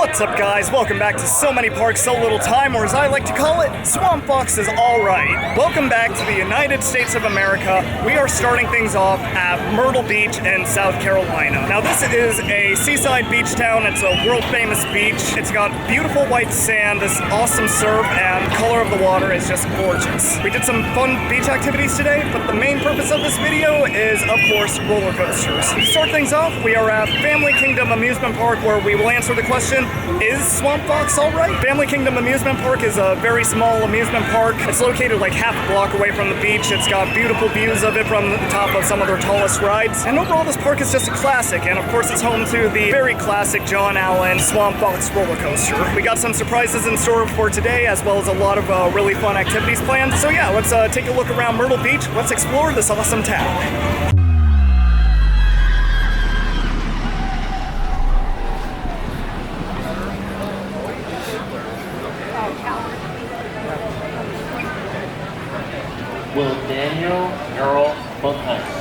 What's up, guys? Welcome back to So Many Parks, So Little Time, or as I like to call it, Swamp Fox is Alright. Welcome back to the United States of America. We are starting things off at Myrtle Beach in South Carolina. Now, this is a seaside beach town. It's a world-famous beach. It's got beautiful white sand, this awesome surf, and the color of the water is just gorgeous. We did some fun beach activities today, but the main purpose of this video is, of course, roller coasters. To start things off, we are at Family Kingdom Amusement Park, where we will answer the question, is Swamp Fox alright? Family Kingdom Amusement Park is a very small amusement park. It's located like half a block away from the beach. It's got beautiful views of it from the top of some of their tallest rides. And overall, this park is just a classic. And of course, it's home to the very classic John Allen Swamp Fox roller coaster. We got some surprises in store for today, as well as a lot of really fun activities planned. So yeah, let's take a look around Myrtle Beach. Let's explore this awesome town. Will Daniel Earl Funplex.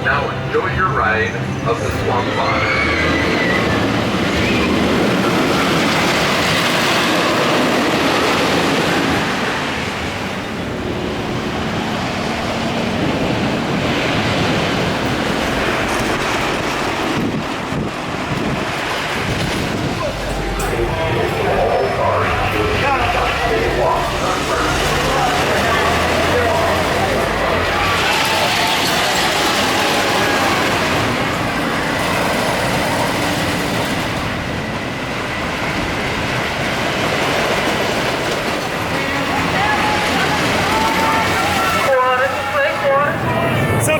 Now enjoy your ride of the Swamp Fox.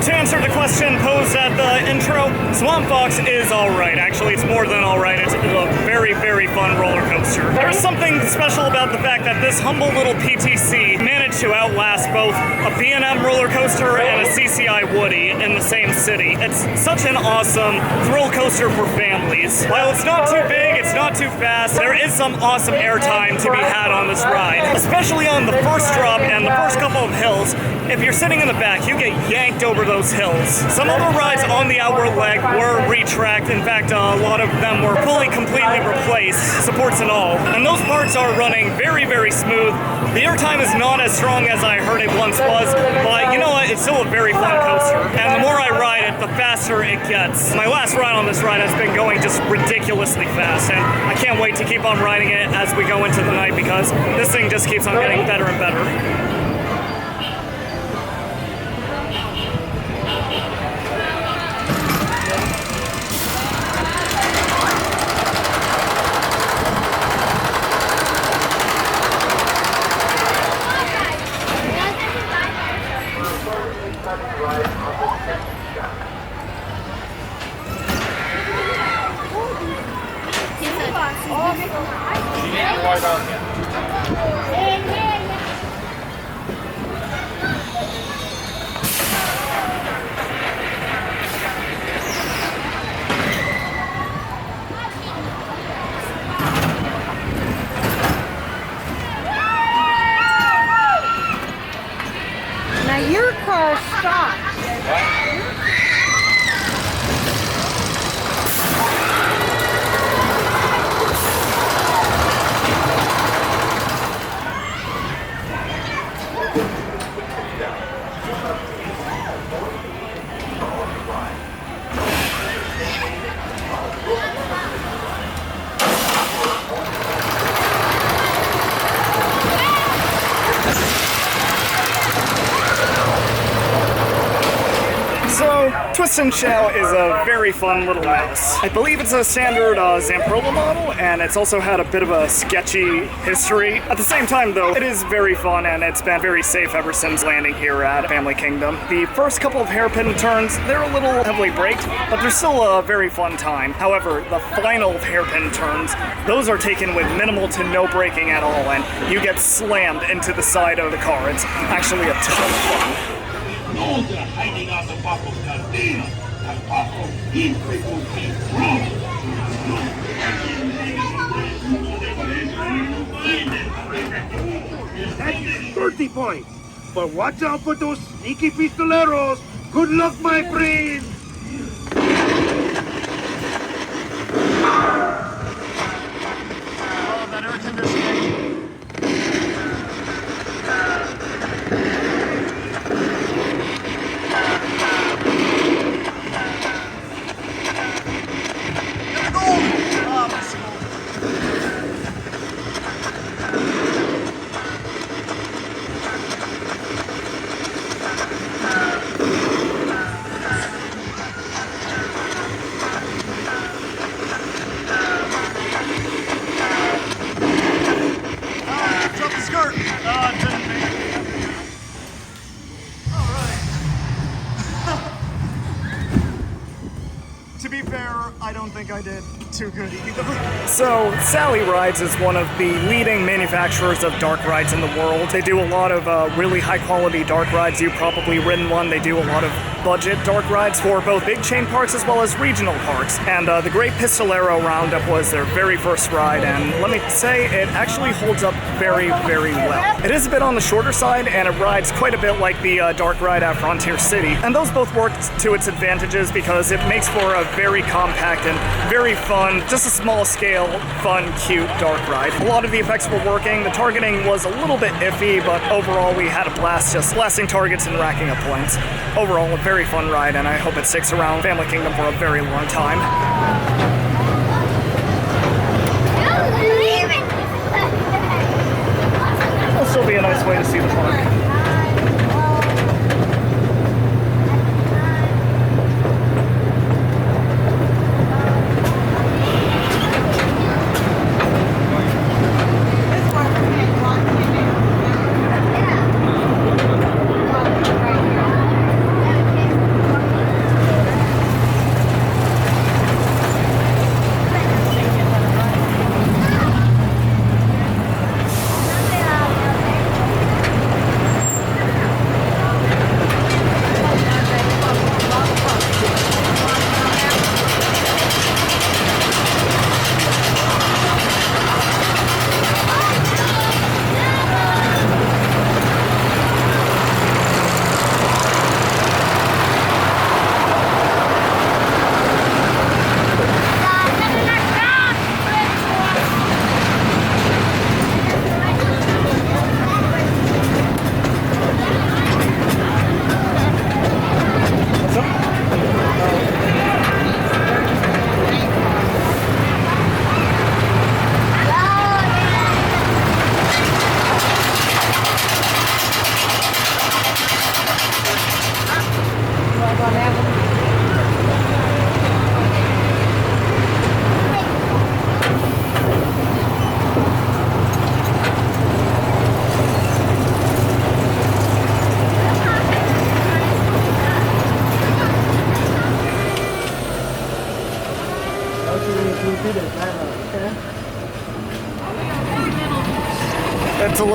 To answer the question posed at the intro, Swamp Fox is alright. Actually, it's more than alright. It's a very, very fun roller coaster. There's something special about the fact that this humble little PTC managed to outlast both a B&M roller coaster and a CCI Woody in the same city. It's such an awesome thrill coaster for families. While it's not too big, it's not too fast, there is some awesome airtime to be had on this ride. Especially on the first drop and the first couple of hills. If you're sitting in the back, you get yanked over those hills. Some of the rides on the outward leg were retracked. In fact, a lot of them were fully, completely replaced, supports and all. And those parts are running very, very smooth. The airtime is not as strong as I heard it once was, but you know what? It's still a very fun coaster. And the more I ride it, the faster it gets. My last ride on this ride has been going just ridiculously fast, and I can't wait to keep on riding it as we go into the night because this thing just keeps on getting better and better. ride on the safety shaft. Now your car stopped. So, Twist and Shout is a very fun little mouse. I believe it's a standard Zamperla model, and it's also had a bit of a sketchy history. At the same time, though, it is very fun, and it's been very safe ever since landing here at Family Kingdom. The first couple of hairpin turns, they're a little heavily braked, but they're still a very fun time. However, the final hairpin turns, those are taken with minimal to no braking at all, and you get slammed into the side of the car. It's actually a ton of fun. Those that are hiding out the back of Cardina and back of infrequently wrong. That's 30 points. But watch out for those sneaky pistoleros. Good luck, my friend. Oh, that air conditioning. To be fair, I don't think I did too good either. So, Sally Rides is one of the leading manufacturers of dark rides in the world. They do a lot of really high-quality dark rides. You've probably ridden one. They do a lot of budget dark rides for both big chain parks as well as regional parks. And the Great Pistolero Round Up was their very first ride, and let me say, it actually holds up very, very well. It is a bit on the shorter side, and it rides quite a bit like the dark ride at Frontier City. And those both work to its advantages because it makes for a very compact and very fun, just a small scale, fun, cute dark ride. A lot of the effects were working. The targeting was a little bit iffy, but overall we had a blast just blasting targets and racking up points. Overall, a very fun ride, and I hope it sticks around Family Kingdom for a very long time. It'll still be a nice way to see the park.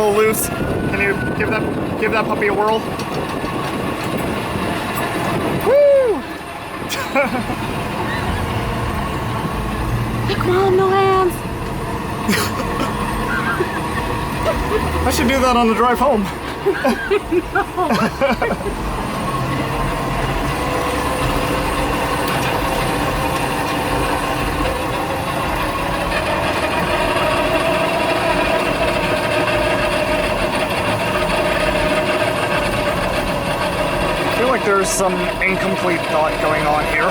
little loose. Can you give that puppy a whirl? Woo! Come on, no hands. I should do that on the drive home. I feel like there's some incomplete thought going on here.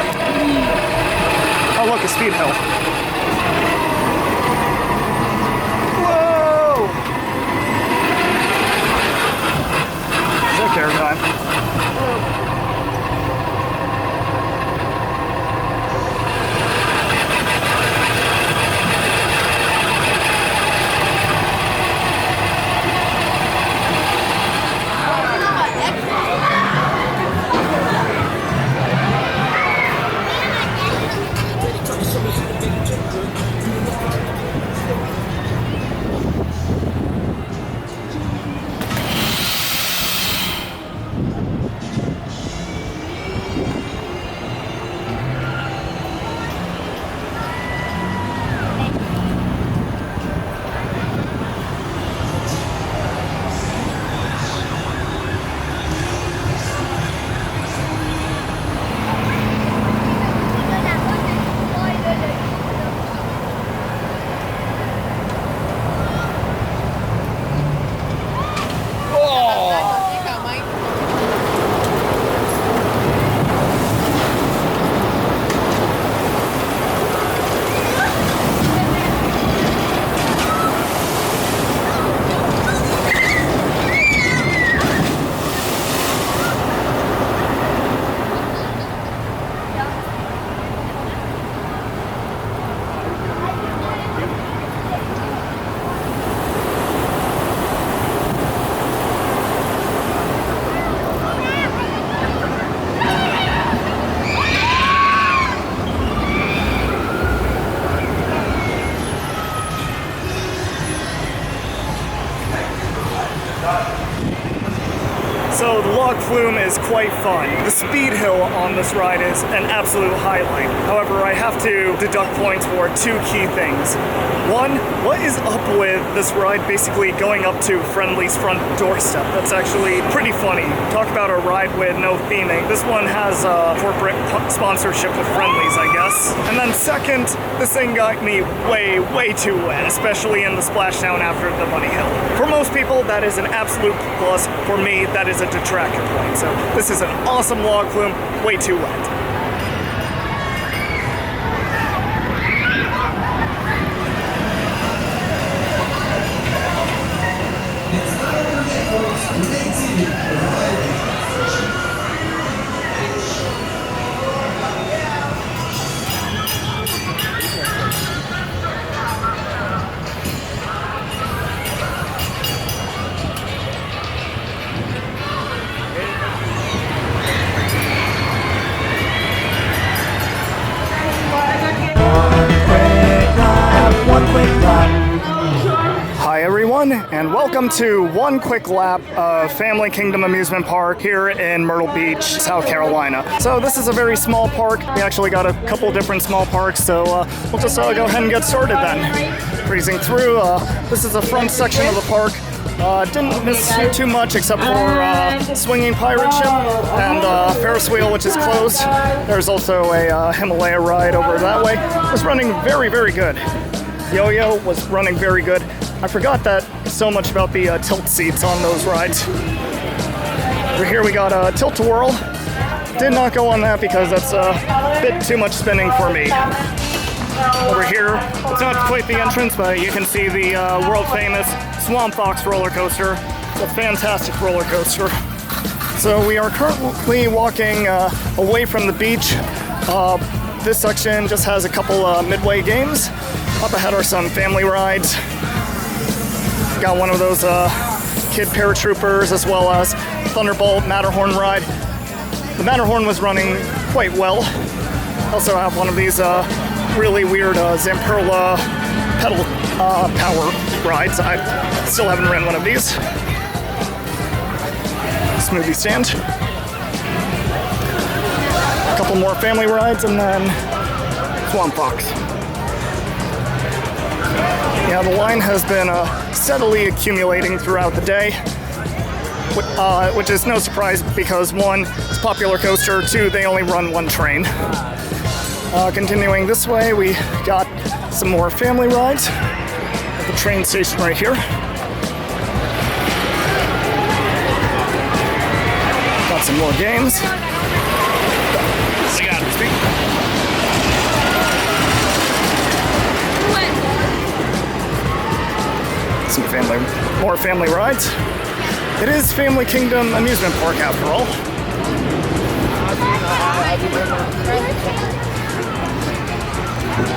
Oh look, a speed hill. Whoa! Is that care time? So the log flume is quite fun. The speed hill on this ride is an absolute highlight. However, I have to deduct points for two key things. One, what is up with this ride basically going up to Friendly's front doorstep? That's actually pretty funny. Talk about a ride with no theming. This one has a corporate sponsorship with Friendly's, I guess. And then second, this thing got me way too wet, especially in the splashdown after the bunny hill. For most people, that is an absolute plus. For me, that is a detractor point. So this is an awesome log flume, way too wet. Hi everyone, and welcome to one quick lap of Family Kingdom Amusement Park here in Myrtle Beach, South Carolina. So this is a very small park. We actually got a couple different small parks, so we'll just go ahead and get started then. Breezing through, this is the front section of the park. Didn't miss too much except for swinging pirate ship and Ferris wheel, which is closed. There's also a Himalaya ride over that way. It was running very good. Yo-Yo was running very good. I forgot that so much about the tilt seats on those rides. Over here we got a tilt-to-whirl. Did not go on that because that's a bit too much spinning for me. Over here, it's not quite the entrance, but you can see the world-famous Swamp Fox roller coaster. It's a fantastic roller coaster. So we are currently walking away from the beach. This section just has a couple midway games. Up ahead are some family rides. Got one of those kid paratroopers as well as Thunderbolt Matterhorn ride. The Matterhorn was running quite well. Also have one of these really weird Zamperla pedal power rides. I still haven't ridden one of these. Smoothie stand. A couple more family rides, and then Swamp Fox. Yeah, the line has been steadily accumulating throughout the day, which is no surprise because one, it's a popular coaster, two, they only run one train. Continuing this way, we got some more family rides at the train station right here. Got some more games. Some more family rides. It is Family Kingdom Amusement Park after all.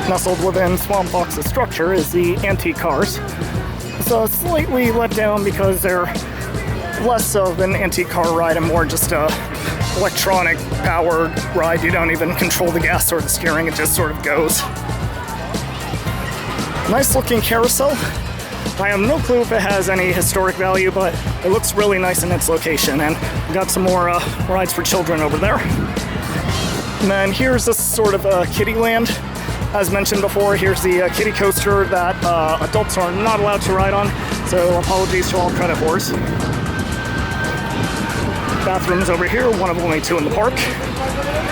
Nestled within Swamp Fox's structure is the antique cars. So slightly let down because they're less of an antique car ride and more just a electronic powered ride. You don't even control the gas or the steering, it just sort of goes. Nice looking carousel. I have no clue if it has any historic value, but it looks really nice in its location, and we got some more rides for children over there. And then here's this sort of kiddie land. As mentioned before, here's the kiddie coaster that adults are not allowed to ride on, so apologies to all credit whores. Bathrooms over here, one of only two in the park.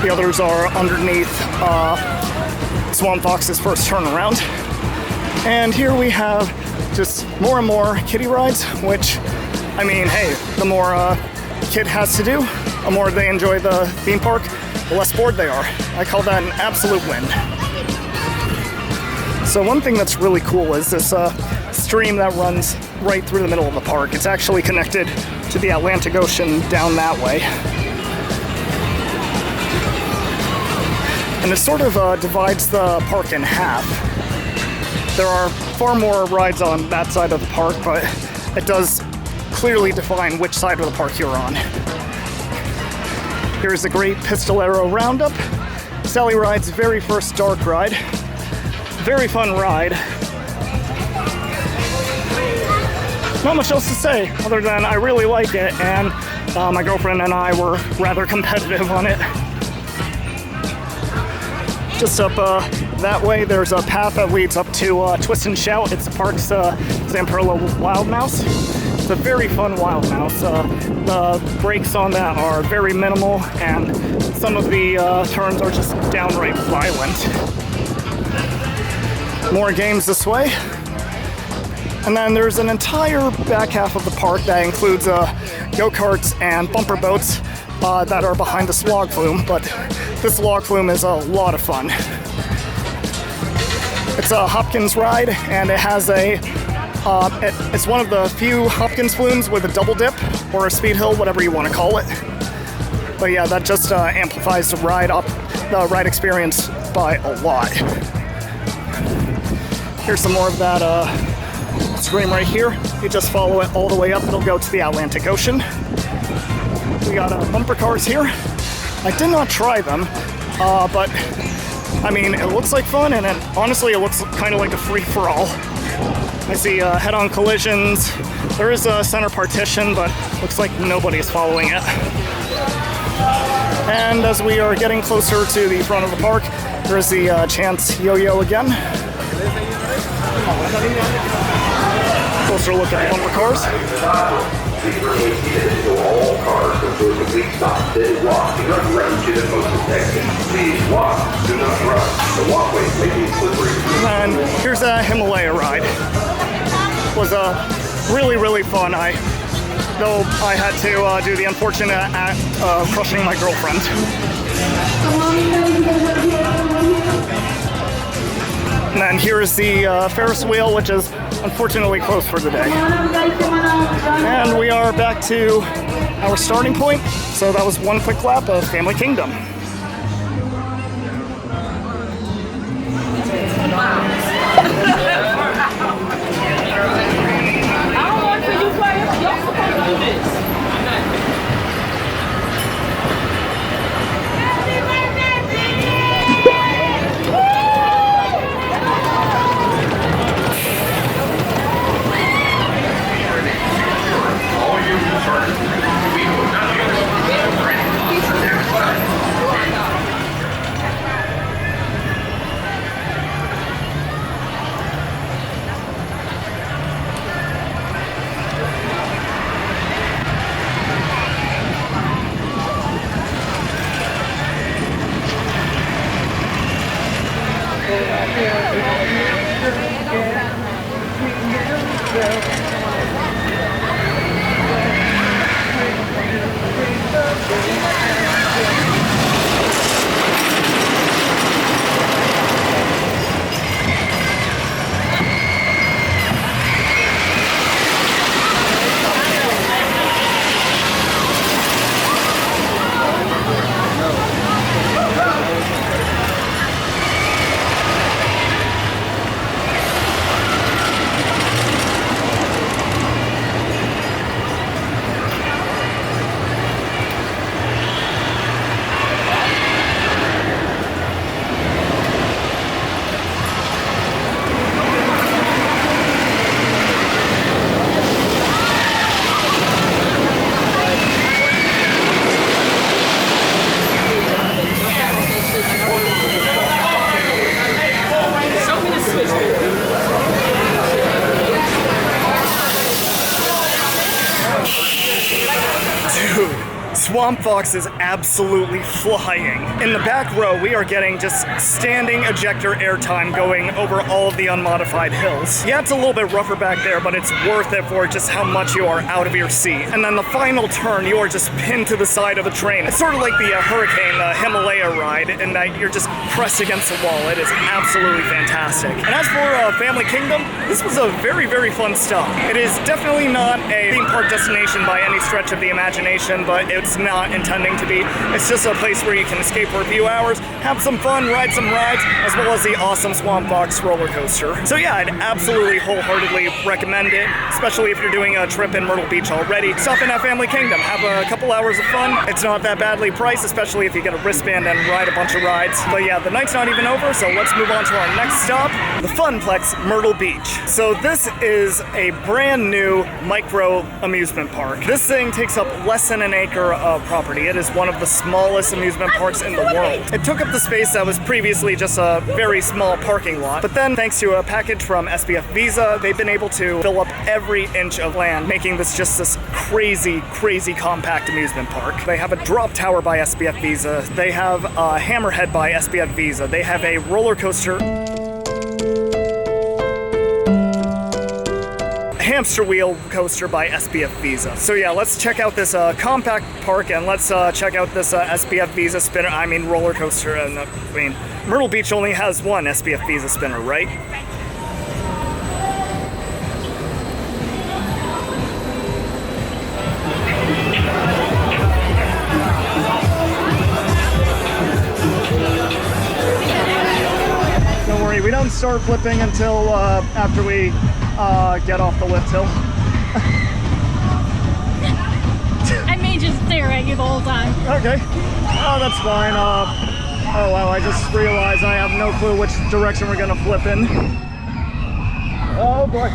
The others are underneath Swamp Fox's first turnaround. And here we have just more and more kiddie rides, which, I mean, hey, the more kid has to do, the more they enjoy the theme park, the less bored they are. I call that an absolute win. So one thing that's really cool is this stream that runs right through the middle of the park. It's actually connected to the Atlantic Ocean down that way. And it sort of divides the park in half. There are far more rides on that side of the park, but it does clearly define which side of the park you're on. Here's the great Pistolero Round Up, Sally Ride's very first dark ride. Very fun ride. Not much else to say other than I really like it, and my girlfriend and I were rather competitive on it. Just up that way, there's a path that leads up to Twist and Shout. It's the park's Zamperla Wild Mouse. It's a very fun Wild Mouse. The brakes on that are very minimal, and some of the turns are just downright violent. More games this way. And then there's an entire back half of the park that includes go-karts and bumper boats that are behind the slog flume, but this log flume is a lot of fun. It's a Hopkins ride, and it has it's one of the few Hopkins flumes with a double dip, or a speed hill, whatever you want to call it. But yeah, that just amplifies the ride experience by a lot. Here's some more of that stream right here. You just follow it all the way up, it'll go to the Atlantic Ocean. We got bumper cars here. I did not try them, but I mean, it looks like fun, and honestly, it looks kind of like a free-for-all. I see head-on collisions. There is a center partition, but looks like nobody's following it. And as we are getting closer to the front of the park, there's the Chance Yo-Yo again. Closer look at the bumper cars. All cars control the complete stop. Then walk. Do not run to the posted section. Please walk. Do not run. The walkway may be slippery. And here's a Himalaya ride. It was really, really fun. Though I had to do the unfortunate act of crushing my girlfriend. And then here's the Ferris wheel, which is unfortunately closed for the day. And we are back to our starting point. So that was one quick lap of Family Kingdom. Swamp Fox is absolutely flying. In the back row, we are getting just standing ejector airtime going over all of the unmodified hills. Yeah, it's a little bit rougher back there, but it's worth it for just how much you are out of your seat. And then the final turn, you are just pinned to the side of the train. It's sort of like the Hurricane Himalaya ride, in that you're just pressed against the wall. It is absolutely fantastic. And as for Family Kingdom, this was a very, very fun stop. It is definitely not a theme park destination by any stretch of the imagination, but it's not intending to be. It's just a place where you can escape for a few hours, have some fun, ride some rides, as well as the awesome Swamp Fox roller coaster. So yeah, I'd absolutely wholeheartedly recommend it, especially if you're doing a trip in Myrtle Beach already. Stop in at Family Kingdom, have a couple hours of fun. It's not that badly priced, especially if you get a wristband and ride a bunch of rides. But yeah, the night's not even over, so let's move on to our next stop, the Funplex Myrtle Beach. So this is a brand new micro amusement park. This thing takes up less than an acre of property. It is one of the smallest amusement parks in the world. It took up the space that was previously just a very small parking lot, but then thanks to a package from SBF Visa, they've been able to fill up every inch of land, making this just this crazy, crazy compact amusement park. They have a drop tower by SBF Visa. They have a hammerhead by SBF Visa. They have a roller coaster, hamster wheel coaster by SBF Visa. So yeah, let's check out this compact park, and let's check out this SBF Visa spinner, roller coaster. Myrtle Beach only has one SBF Visa spinner, right? Don't worry, we don't start flipping until after we get off the lift hill. I may just stare at you the whole time. Okay. Oh, that's fine. Oh wow, I just realized I have no clue which direction we're gonna flip in. Oh boy.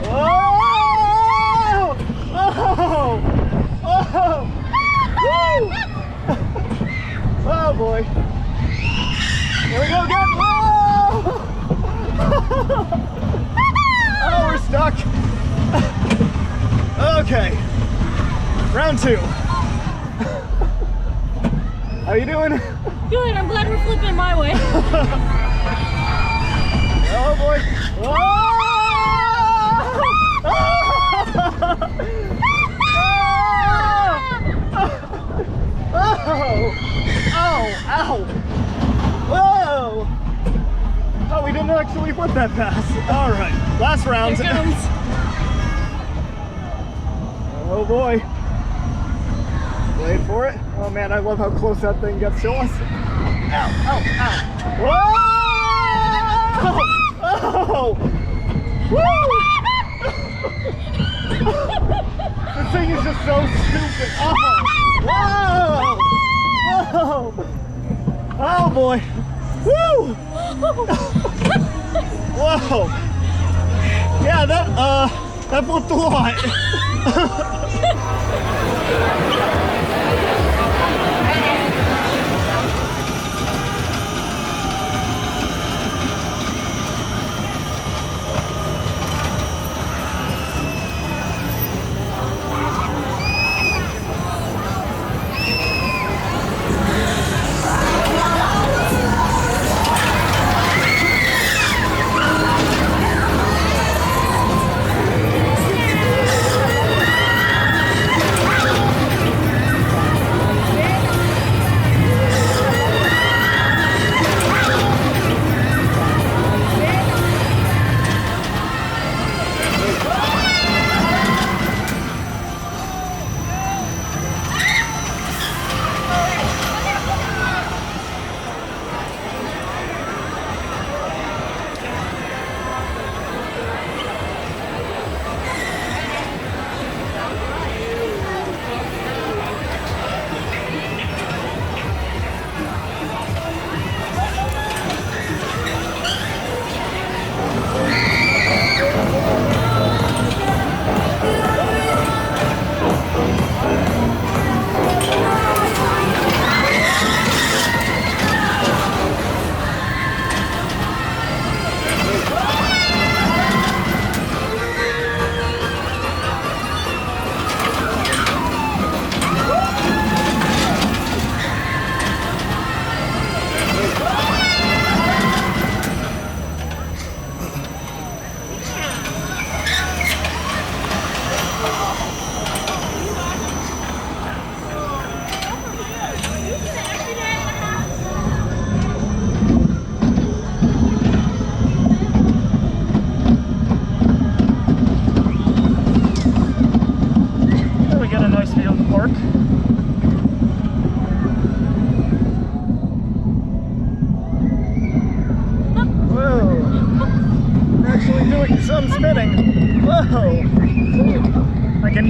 Oh! Oh! Oh! Woo! Oh boy. Here we go again. Oh! Oh, we're stuck. Okay. Round two. How you doing? Good, I'm glad we're flipping my way. Oh boy. Whoa! Oh! Ow! Whoa! Oh, we didn't actually flip that fast. All right, last round. Here it comes. Oh boy. Wait for it. Oh man, I love how close that thing gets to us. Ow, ow, ow. Whoa! Oh! Woo! This thing is just so stupid. Oh! Whoa! Whoa! Oh boy! Woo! Whoa! Yeah, that flipped a lot.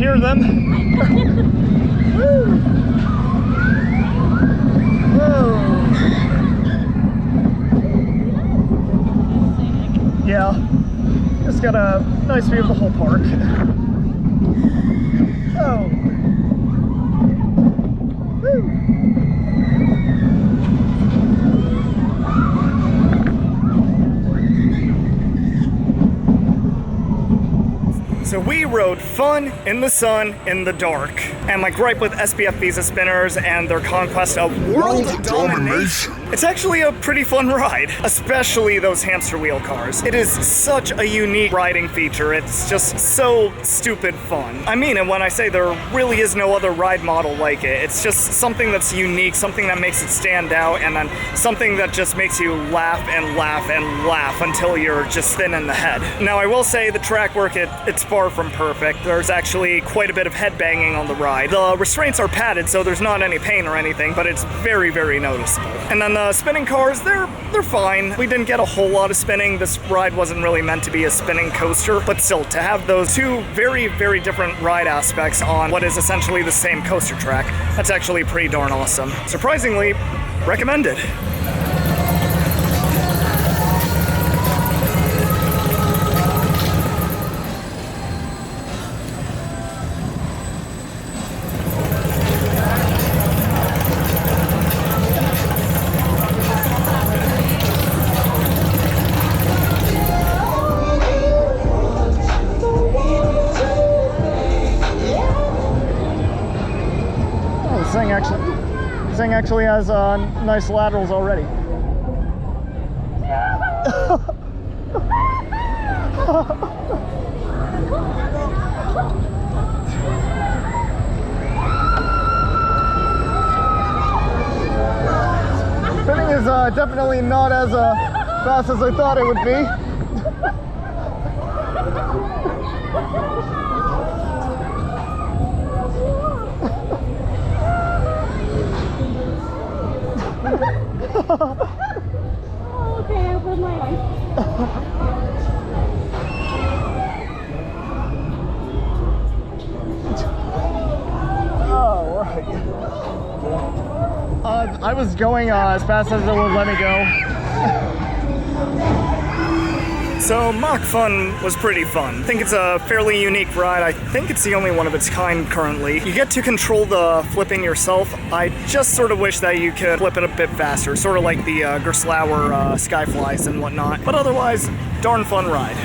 hear them. Woo. Whoa. Yeah, just got a nice view of the whole park. Oh. Woo. So we rode fun in the sun in the dark. And my gripe with SBF Visa spinners and their conquest of world domination, it's actually a pretty fun ride, especially those hamster wheel cars. It is such a unique riding feature. It's just so stupid fun. I mean it when I say there really is no other ride model like it. It's just something that's unique, something that makes it stand out, and then something that just makes you laugh and laugh and laugh until you're just spin in the head. Now I will say the track work, it's far from perfect. There's actually quite a bit of head banging on the ride. The restraints are padded, so there's not any pain or anything, but it's very, very noticeable. And then the spinning cars, they're fine. We didn't get a whole lot of spinning. This ride wasn't really meant to be a spinning coaster, but still, to have those two very, very different ride aspects on what is essentially the same coaster track, that's actually pretty darn awesome. Surprisingly, recommended. This thing actually has nice laterals already. Spinning is definitely not as fast as I thought it would be. Oh, okay, I opened my eyes. Oh, right. I was going as fast as it would let me go. So Mach Fun was pretty fun. I think it's a fairly unique ride. I think it's the only one of its kind currently. You get to control the flipping yourself. I just sort of wish that you could flip it a bit faster, sort of like the Gerstlauer Skyflies and whatnot. But otherwise, darn fun ride.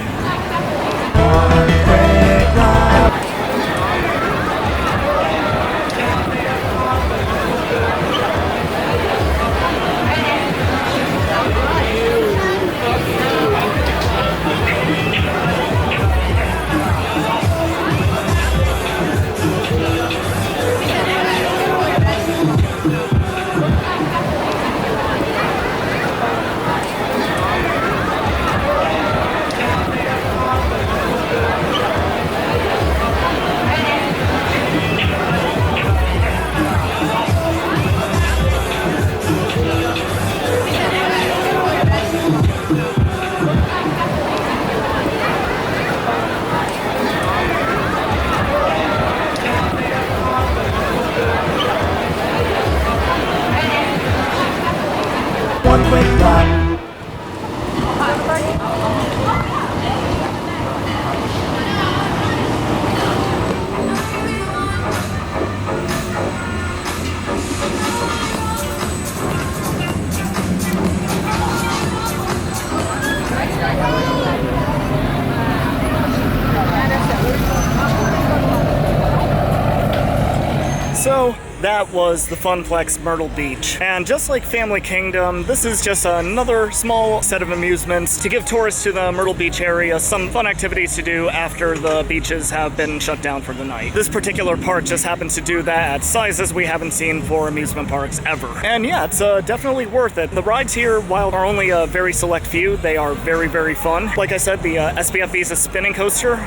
So that was the Funplex Myrtle Beach. And just like Family Kingdom, this is just another small set of amusements to give tourists to the Myrtle Beach area some fun activities to do after the beaches have been shut down for the night. This particular park just happens to do that at sizes we haven't seen for amusement parks ever. And yeah, it's definitely worth it. The rides here, while are only a very select few, they are very, very fun. Like I said, the SBF Visa spinning coaster,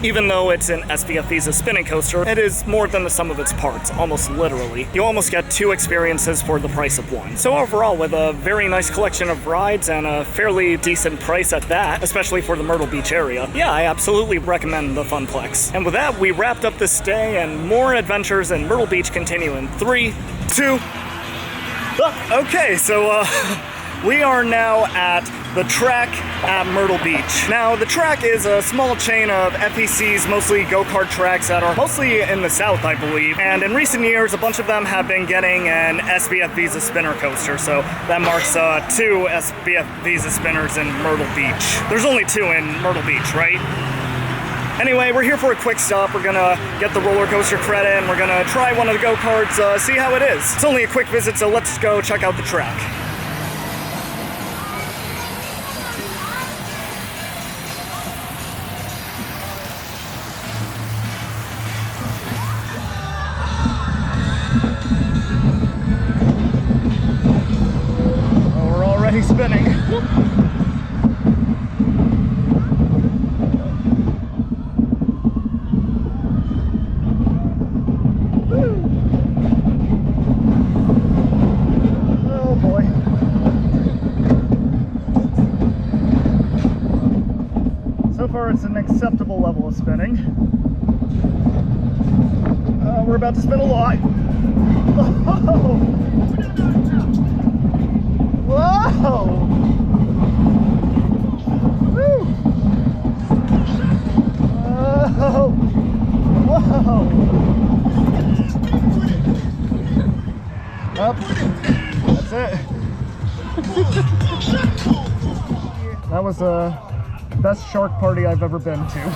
Even though it's an SBF Visa spinning coaster, it is more than the sum of its parts, almost literally. You almost get 2 experiences for the price of 1. So overall, with a very nice collection of rides and a fairly decent price at that, especially for the Myrtle Beach area, yeah, I absolutely recommend the Funplex. And with that, we wrapped up this day, and more adventures in Myrtle Beach continue in 3, 2... Okay, so we are now at the track at Myrtle Beach. Now, the track is a small chain of FEC's, mostly go-kart tracks that are mostly in the south, I believe. And in recent years, a bunch of them have been getting an SBF Visa spinner coaster. So that marks 2 SBF Visa spinners in Myrtle Beach. There's only 2 in Myrtle Beach, right? Anyway, we're here for a quick stop. We're gonna get the roller coaster credit and we're gonna try one of the go-karts, see how it is. It's only a quick visit, so let's go check out the track. Oh, we're already spinning. It's an acceptable level of spinning. We're about to spin a lot. Whoa! Whoa! Woo! Whoa! Whoa! Up. That's it. That was best shark party I've ever been to.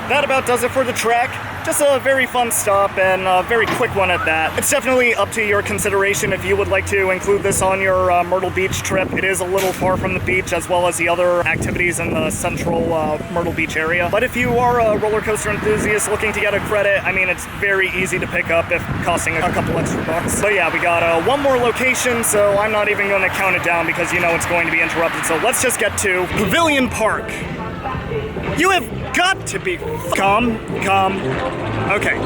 That about does it for the track. just a very fun stop and a very quick one at that. It's definitely up to your consideration if you would like to include this on your Myrtle Beach trip. It is a little far from the beach as well as the other activities in the central Myrtle Beach area. But if you are a roller coaster enthusiast looking to get a credit, I mean, it's very easy to pick up if costing a couple extra bucks. But yeah, we got one more location, so I'm not even going to count it down because you know it's going to be interrupted. So let's just get to Pavilion Park. You have got to be calm. Okay,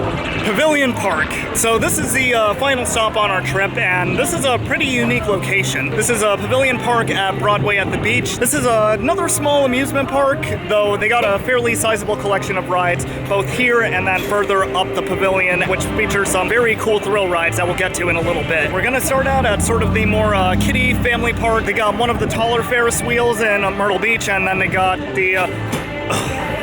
Pavilion Park. So this is the final stop on our trip, and this is a pretty unique location. This is a Pavilion Park at Broadway at the beach. This is another small amusement park, though they got a fairly sizable collection of rides, both here and then further up the pavilion, which features some very cool thrill rides that we'll get to in a little bit. We're gonna start out at sort of the more kiddie family park. They got one of the taller Ferris wheels in Myrtle Beach, and then they got the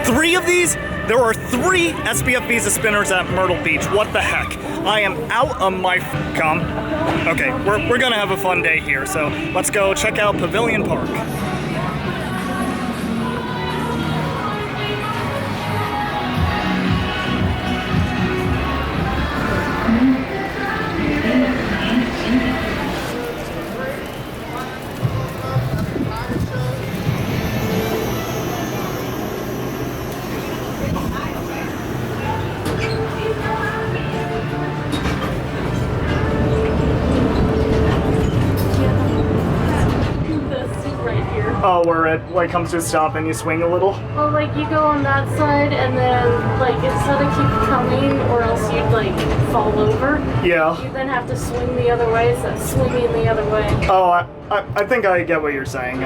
3 of these. There are 3 SBF Visa spinners at Myrtle Beach. What the heck? I am out of my calm. Okay, we're gonna have a fun day here, so let's go check out Pavilion Park. Oh, where it like comes to a stop and you swing a little? Well, like you go on that side and then like instead of keep coming or else you'd like fall over. Yeah. You then have to swing the other way, so it's swinging the other way. Oh, I think I get what you're saying.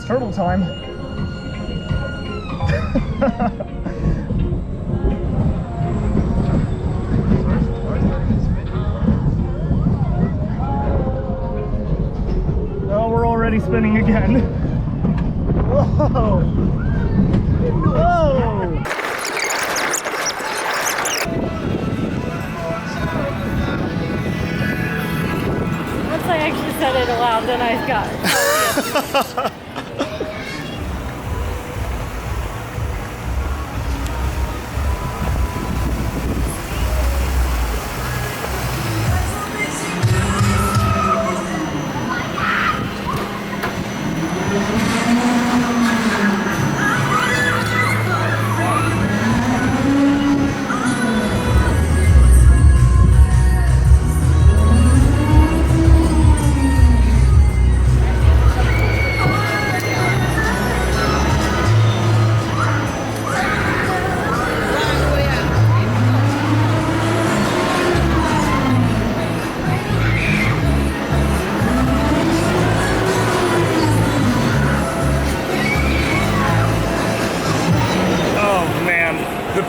Turtle time. Oh, we're already spinning again. Whoa! Whoa! Once I actually said it aloud, then I got it.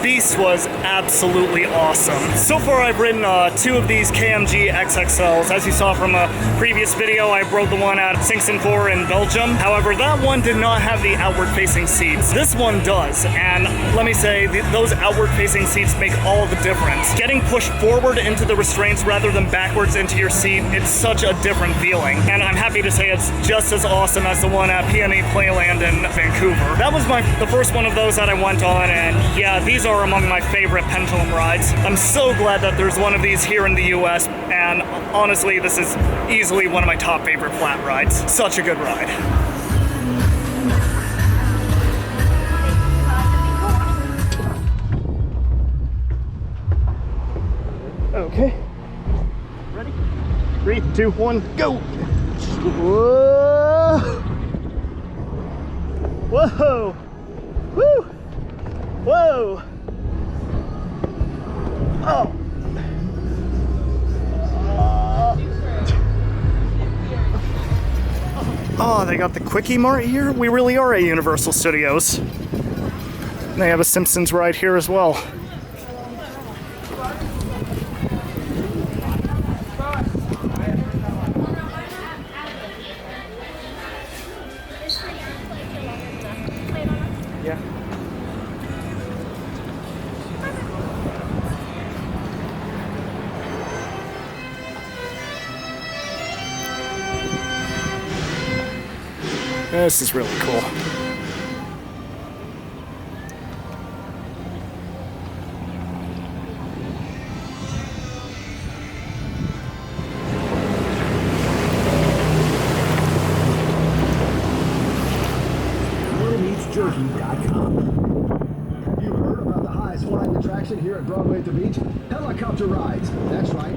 Beast was absolutely awesome. So far I've ridden 2 of these KMG XXLs. As you saw from a previous video, I rode the one at Sinks-en-Four in Belgium. However, that one did not have the outward-facing seats. This one does, and let me say, those outward-facing seats make all the difference. Getting pushed forward into the restraints rather than backwards into your seat, it's such a different feeling. And I'm happy to say it's just as awesome as the one at PNA Playland in Vancouver. That was the first one of those that I went on, and yeah, these are among my favorite pendulum rides. I'm so glad that there's one of these here in the US, and honestly, this is easily one of my top favorite flat rides. Such a good ride. Okay. Ready? 3, 2, 1, go! Whoa! Whoa! Woo! Whoa! Oh! Oh, they got the Quickie Mart here? We really are at Universal Studios. They have a Simpsons ride here as well. This is really cool. MyrtleBeachJerky.com. You heard about the highest flying attraction here at Broadway at the beach? Helicopter rides. That's right.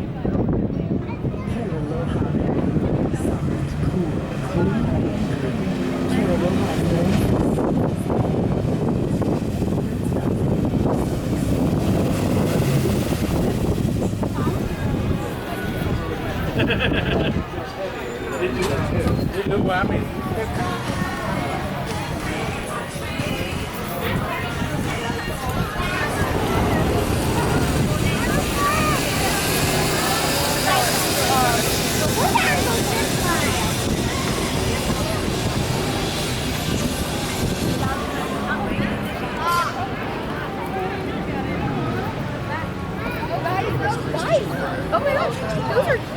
Oh my gosh, those are cute.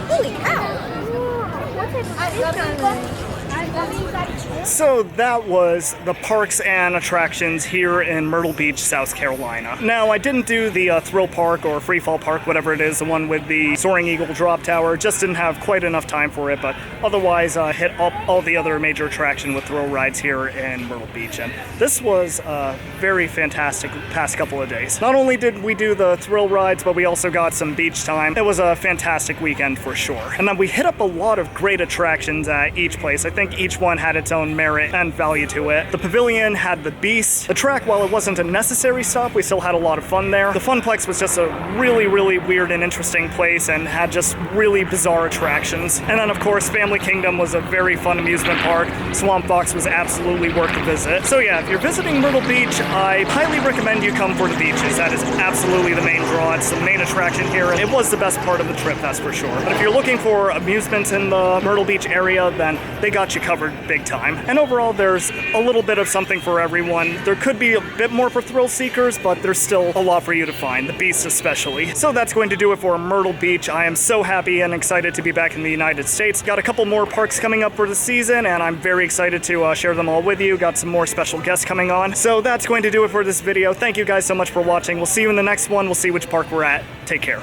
Holy cow. So that was the parks and attractions here in Myrtle Beach, South Carolina. Now, I didn't do the thrill park or free fall park, whatever it is, the one with the Soaring Eagle drop tower. Just didn't have quite enough time for it, but otherwise hit up all the other major attraction with thrill rides here in Myrtle Beach. And this was a very fantastic past couple of days. Not only did we do the thrill rides, but we also got some beach time. It was a fantastic weekend for sure. And then we hit up a lot of great attractions at each place. I think each one had its own merit and value to it. The Pavilion had the Beast. The track, while it wasn't a necessary stop, we still had a lot of fun there. The Funplex was just a really, really weird and interesting place and had just really bizarre attractions. And then, of course, Family Kingdom was a very fun amusement park. Swamp Fox was absolutely worth the visit. So yeah, if you're visiting Myrtle Beach, I highly recommend you come for the beaches. That is absolutely the main draw. It's the main attraction here, and it was the best part of the trip, that's for sure. But if you're looking for amusements in the Myrtle Beach area, then they got you covered big time. And overall, there's a little bit of something for everyone. There could be a bit more for thrill seekers, but there's still a lot for you to find, the Beast especially. So that's going to do it for Myrtle Beach. I am so happy and excited to be back in the United States. Got a couple more parks coming up for the season, and I'm very excited to share them all with you. Got some more special guests coming on. So that's going to do it for this video. Thank you guys so much for watching. We'll see you in the next one. We'll see which park we're at. Take care.